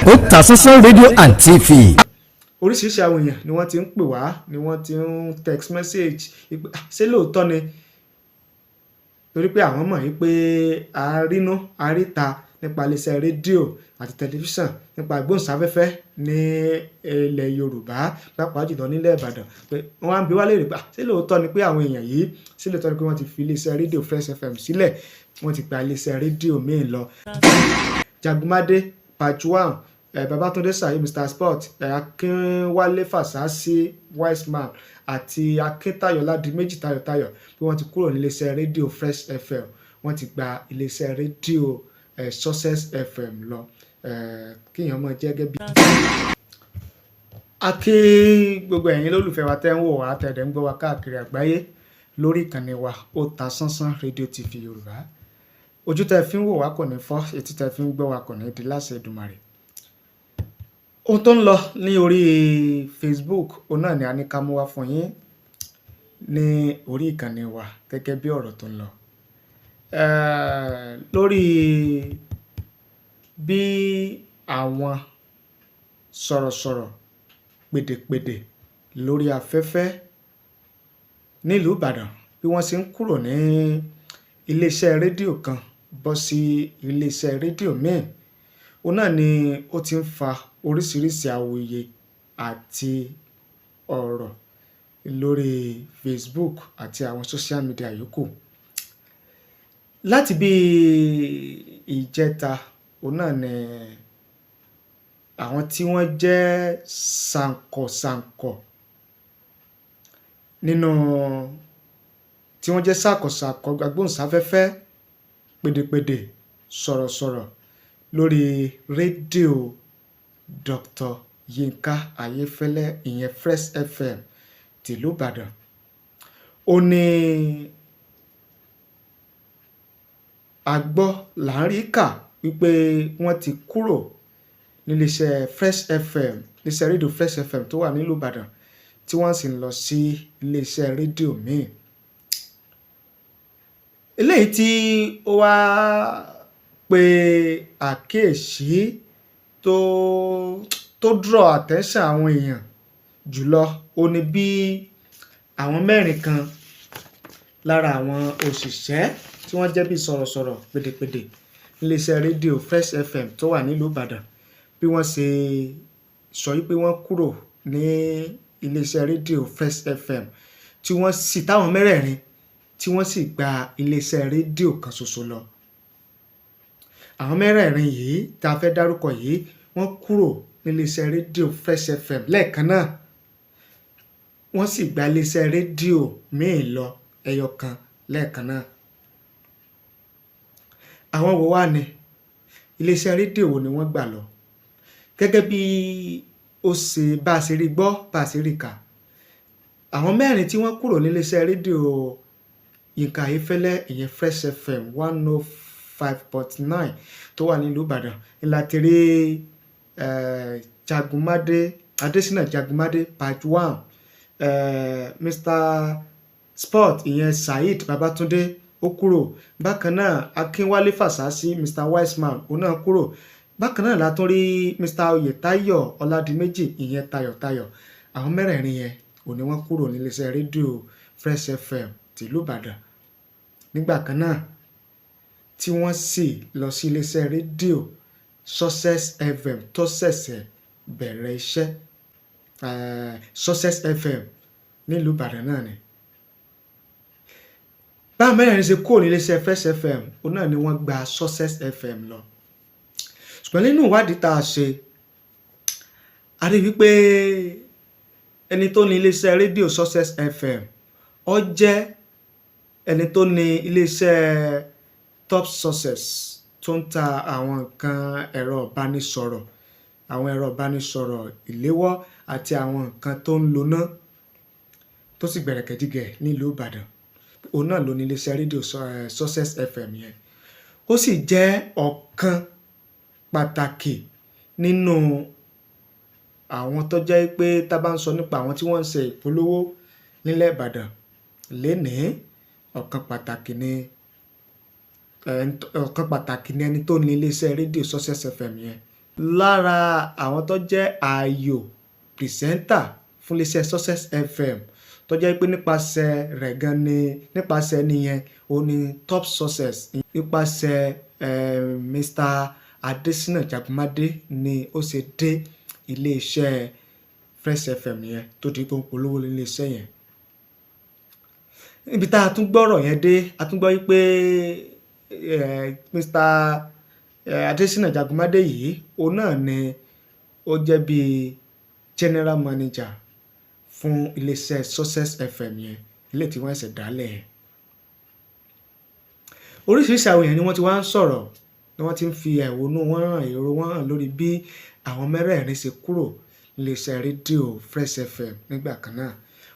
Otasansan rédíò and TV. Oríṣiríṣi àwọn èèyàn ni wọ́n ti ń pè wá, ni wọ́n ti ń text message pé ṣé lóòótọ́ ni, torí pé àwọn mọ̀ wípé àárínú àríta nípa iléeṣẹ́ rédíò àti tẹlifíṣàn nípa ìgbóhùnsáfẹ́fẹ́ ní ilẹ̀ Yorùbá pàápàá jùlọ nílẹ̀ Ìbàdàn, pé wọ́n á bi wá léèrè pé ṣé lóòótọ́ ni pé àwọn èèyàn yìí, ṣé lóòótọ́ ni pé wọ́n ti fi iléeṣẹ́ rédíò Fresh FM sílẹ̀, wọ́n ti gba iléeṣẹ́ rédíò míì lọ. Jagunmade Pajuwan, Babatunde Saheed MR Sport, Akínwálé Fàsásí Wiseman àti Akíntáyọ̀ Ládìméjì Tayọ̀tayọ̀ pé wọ́n ti kúrò ní iléeṣẹ́ rédíò Fresh FM, wọ́n ti gba iléeṣẹ́ rédíò Success FM lọ. Kíyàn mọ̀ jẹ́ gẹ́gẹ́ bí. A kí gbogbo ẹ̀yin lólùfẹ́ wa tẹ́ ń wò wá tẹ̀dẹ̀ ń gbọ́ wa káàkiri àgbáyé lórí ìkànnì wa Otasansan rédíò TV Yorùbá. Ojú tẹ́ fi ń wò wá kò ní fọ́, etí tẹ́ fi ń gbọ́ wa kò ní di láṣẹ Èdùmàrè. Ohun tó ń lọ ní orí Facebook òun náà ni a ní ká mú wá fún yín ní orí ìkànnì wa gẹ́gẹ́ bí ọ̀rọ̀ tó ń lọ. Lórí bí àwọn sọ̀rọ̀sọ̀rọ̀ pèdèpèdè lórí afẹ́fẹ́ nílùú Ìbàdàn bí wọ́n ṣe ń kúrò ní iléeṣẹ́ rédíò kan bọ́ sí iléeṣẹ́ rédíò míì, òun náà ni ó ti ń fa oríṣiríṣi awuyewuye àti ọ̀rọ̀ lórí Facebook àti àwọn social media yòókù. Láti bí ìjẹta òun náà ni àwọn tí wọ́n jẹ́ sànkọ̀sànkọ̀ nínú tí wọ́n jẹ́ sàkọ̀sàkọ̀ agbóhùnsáfẹ́fẹ́ pèdèpèdè sọ̀rọ̀sọ̀rọ̀ lórí rédíò Dr. Yinka Ayefele ìyẹn Fresh FM tìlú Ìbàdàn. Ó ní agbọ́ láàrí kà wípé wọ́n ti kúrò níléeṣẹ́ Fresh FM, iléeṣẹ́ rédíò Fresh FM tó wà nílùú Ìbàdàn tí wọ́n sì ń lọ sí iléeṣẹ́ rédíò míì. Eléyìí tí ó wá pe àkíyèsí tó draw attention àwọn èèyàn jùlọ, ó ní bí àwọn mẹ́rin kan lára àwọn òṣìṣẹ́ tí wọ́n jẹ́ bí sọ̀rọ̀sọ̀rọ̀ pèdèpèdè níléeṣẹ́ rédíò Fresh FM tó wà nílùú Ìbàdàn bí wọ́n ṣe sọ wípé wọ́n kúrò ní iléeṣẹ́ rédíò Fresh FM tí wọ́n sì táwọn mẹ́rẹ̀ẹ̀rin tí wọ́n sì gba iléeṣẹ́ rédíò kan ṣoṣo lọ. Àwọn mẹ́rẹ̀ẹ̀rin yìí tá a fẹ́ dárúkọ yìí wọ́n kúrò níléeṣẹ́ rédíò Fresh FM lẹ́ẹ̀kan náà, wọ́n sì gba iléeṣẹ́ rédíò míì lọ ẹyọ kan lẹ́ẹ̀kan náà. Àwọn wo wá ni iléeṣẹ́ rédíò wo ni wọ́n gbà lọ? Gẹ́gẹ́ bí ó ṣe bá a ṣe rí gbọ́, bá a ṣe rí kà, àwọn mẹ́rin tí wọ́n kúrò níléeṣẹ́ rédíò Yinka Ayefele ìyẹn Fresh FM 105.9 tó wà nílùú Ìbàdàn ńlá ti rí Jagunmade Adésínà Jagunmade Pajuwan, Mr Sport ìyẹn Saheed Babatunde ó kúrò. Bákan náà Akínwálé Fàsásí Mr Wiseman òun náà kúrò. Bákan náà la tún rí Mr Oyètáyọ̀ Ọládìméjì ìyẹn Tayọ̀tayọ̀. Àwọn mẹ́rẹ̀ẹ̀rin yẹn òun ni wọ́n kúrò níléeṣẹ́ rédíò Fresh FM tìlú Ìbàdàn nígbà kan náà tí wọ́n sì lọ sí iléeṣẹ́ rédíò Success FM tó ṣẹ̀ṣẹ̀ bẹ̀rẹ̀ iṣẹ́. Success FM nílùú Ìbàdàn náà ni. Báwọn mẹ́rẹ̀ẹ̀rin ṣe kúrò níléeṣẹ́ Fresh FM òun náà ni wọ́n gba Success FM lọ. Ṣùgbọ́n nínú ìwádìí tá a ṣe, a rí wípé ẹni tó ní iléeṣẹ́ rédíò Success FM ó jẹ́ ẹni tó ní iléeṣẹ́ Top Success tó ń ta àwọn nǹkan ẹ̀rọ ìbánisọ̀rọ̀ ìléwọ́ àti àwọn nǹkan tó ń loná tó sì gbẹ̀rẹ̀kẹ̀jigẹ̀ nílùú Ìbàdàn. Òun náà ló ní iléeṣẹ́ rédíò Success FM yẹn. Ó sì jẹ́ ọ̀kan pàtàkì nínú àwọn tó jẹ́ pé tá bá ń sọ nípa àwọn tí wọ́n ń ṣe ìpolówó nílẹ̀ Ìbàdàn lénìí, ọ̀kan pàtàkì ni ẹni tó ní iléeṣẹ́ rédíò Success FM yẹn lára àwọn tó jẹ́ ààyò pìrìsẹ́ńtà fún iléeṣẹ́ Success FM tó jẹ́ pé nípasẹ̀ rẹ̀ gan ni nípasẹ̀ nìyẹn ó ní top success nípasẹ̀ Mr. Adesina Jagunmade ni ó ṣe dé iléeṣẹ́ Fresh FM yẹn tó di pé ń polówó iléeṣẹ́ yẹn. Níbi tá a tún gbọ́rọ̀ yẹn dé a tún gbọ́ wípé Mr. Adesina Jagunmade yìí òun náà ni ó jẹ́ bíi general manager fún iléeṣẹ́ Success FM yẹn ilé tí wọ́n ṣẹ̀ dálẹ̀ yẹn. Oríṣiríṣi àwọn èèyàn ni wọ́n ti wá ń sọ̀rọ̀ ni wọ́n ti ń fi ẹ̀hónú wọn hàn èrò wọn hàn lórí bí àwọn mẹ́rẹ̀ẹ̀rin ṣe kúrò iléeṣẹ́ rédíò Fresh FM nígbà kan náà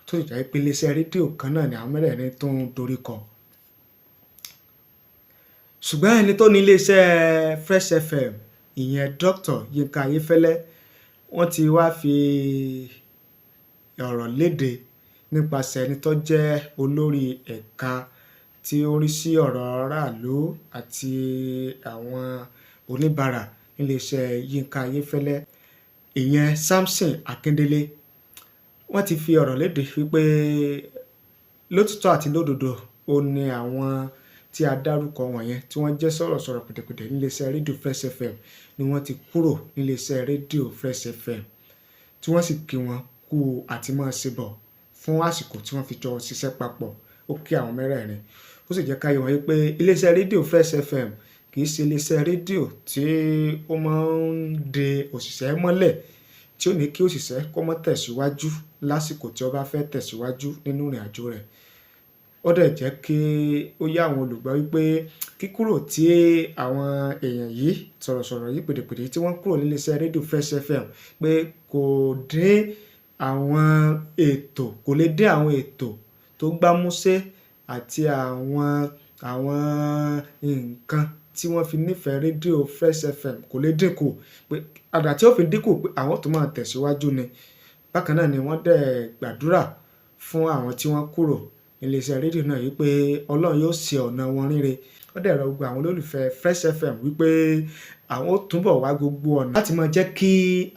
tó sì jẹ́ pé iléeṣẹ́ rédíò kan náà ni àwọn mẹ́rẹ̀ẹ̀rin tó ń dorí kọ. Ṣùgbọ́n ẹni tó ní iléeṣẹ́ Fresh FM ìyẹn Dr. Yinka Ayefele wọ́n ti wá fi ọ̀rọ̀ léde nípasẹ̀ ẹni tó jẹ́ olórí ẹ̀ka tí ó rí sí ọ̀rọ̀ aráàlú àti àwọn oníbàárà níléeṣẹ́ Yinka Ayefele ìyẹn Samson Akindele. Wọ́n ti fi ọ̀rọ̀ léde wípé lótìtọ́ àti lódodo ó ní àwọn tí a dárúkọ wọ̀nyẹn tí wọ́n jẹ́ sọ̀rọ̀sọ̀rọ̀ pẹ̀tẹ̀pẹ̀tẹ̀ níléeṣẹ́ rédíò Fresh FM ni wọ́n ti kúrò níléeṣẹ́ rédíò Fresh FM tí wọ́n sì kí wọn kú àti máa ṣe bọ̀ fún àsìkò tí wọ́n fi jọ ṣiṣẹ́ papọ̀. Ó kí àwọn mẹ́rẹ̀ẹ̀rin ó sì jẹ́ ká yé wọn wípé iléeṣẹ́ rédíò Fresh FM kì í ṣe iléeṣẹ́ rédíò tí ó máa ń de òṣìṣẹ́ mọ́lẹ̀ tí ó ní kí òṣìṣẹ́ kó má tẹ̀síwájú lásìkò tí ó bá fẹ́ tẹ̀síwájú nínú ìrìn àjò rẹ̀. Ó dẹ̀ jẹ́ kí ó yá àwọn olùgbọ́ wípé kíkúrò tí àwọn èèyàn yìí sọ̀rọ̀sọ̀rọ̀ yìí pèdèpèdè tí wọ́n kúrò níléeṣẹ́ rédíò Fresh FM pé kò lè dín àwọn ètò tó gbámúṣé àti àwọn nǹkan tí wọ́n fi nífẹ̀ẹ́ rédíò Fresh FM kò lè dínkù pé àdá tí ó fi dínkù pé àwọn tó máa tẹ̀síwájú ni. Bákan náà ni wọ́n dẹ̀ gbàdúrà fún àwọn tí wọ́n kúrò iléeṣẹ́ rédíò náà wípé Ọlọ́run yóò ṣe ọ̀nà wọn rere. Ó dẹ̀ rọ gbogbo àwọn olólùfẹ́ Fresh FM wípé àwọn ó túbọ̀ wá gbogbo ọ̀nà láti máa jẹ́ kí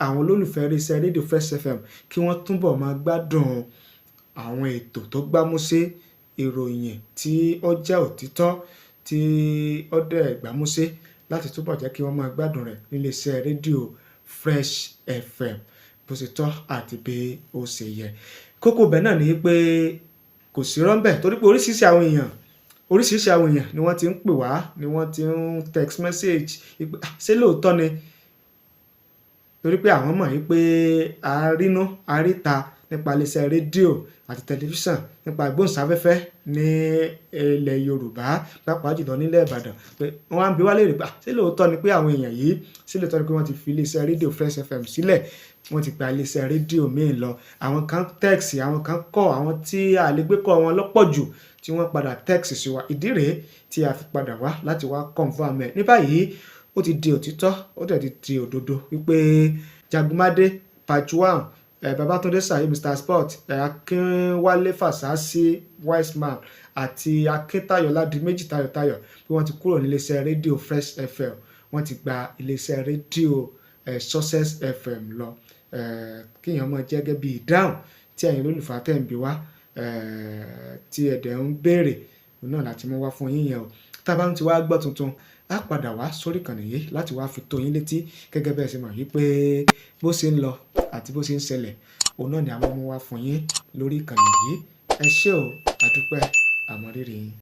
àwọn olólùfẹ́ iléeṣẹ́ rédíò Fresh FM kí wọ́n túbọ̀ máa gbádùn àwọn ètò tó gbámúṣé, ìròyìn tí ó jẹ́ òtítọ́ tí ó dẹ̀ gbámúṣé láti túbọ̀ jẹ́ kí wọ́n máa gbádùn rẹ̀ níléeṣẹ́ rédíò Fresh FM bó ṣe tọ́ àti bí ó ṣe yẹ. Kókó bẹ́ẹ̀ náà ni pé kò sí rọ́ńbẹ̀ torí pé oríṣiríṣi àwọn èèyàn ni wọ́n ti ń pè wá ni wọ́n ti ń text message pé ṣé lóòótọ́ ni torí pé àwọn mọ̀ wípé àrínú àríta nípa iléeṣẹ́ rédíò àti tẹlifíṣàn nípa ìgbóhùnsáfẹ́fẹ́ ní ilẹ̀ Yorùbá pàápàá jùlọ nílẹ̀ Ìbàdàn pé wọ́n á ń bi wá léèrè pé ṣé lóòótọ́ ni pé àwọn èèyàn yìí ṣé lóòótọ́ ni pé wọ́n ti fi iléeṣẹ́ rédíò Fresh FM sílẹ̀ wọ́n ti gba iléeṣẹ́ rédíò míì lọ. Àwọn kan text àwọn kan kọ́ àwọn tí a lè gbé kọ́ wọn lọ́pọ̀ jù tí wọ́n padà text sí wa. Ìdí rèé tí a fi padà wá láti wá confirm ẹ̀. Ní báyìí ó ti di òtítọ́ ó dẹ̀ ti di òdodo wípé Jagunmade Patch 1 Babatunde Saheed MR SPORT Akínwálé Fàsásí Wiseman àti Akíntayọ̀ Ládìméjì Tayọ̀tayọ̀ bí wọ́n ti kúrò níléeṣẹ́ rédíò Fresh FM wọ́n ti gba iléeṣẹ́ rédíò Success FM lọ. Kíyàn máa jẹ́ gẹ́gẹ́ bí ìdáhùn tí ẹ̀yin olólùfẹ́ tẹ̀ ń bi wá tí ẹ̀dẹ̀ ń béèrè náà láti mú wá fún yín yẹn o. Tá bá ń ti wá gbọ́ tuntun á padà wá sórí ìkànnì yìí láti wá fi tó yín létí gẹ́gẹ́ bẹ́ẹ̀ ṣe mọ̀ wípé bó ṣe ń lọ àti bó ṣe ń ṣẹlẹ̀ òun náà ni àwọn mú wá fún yín lórí ìkànnì yìí. Ẹ ṣé o, àdúpẹ́ àmọ̀rírì yín.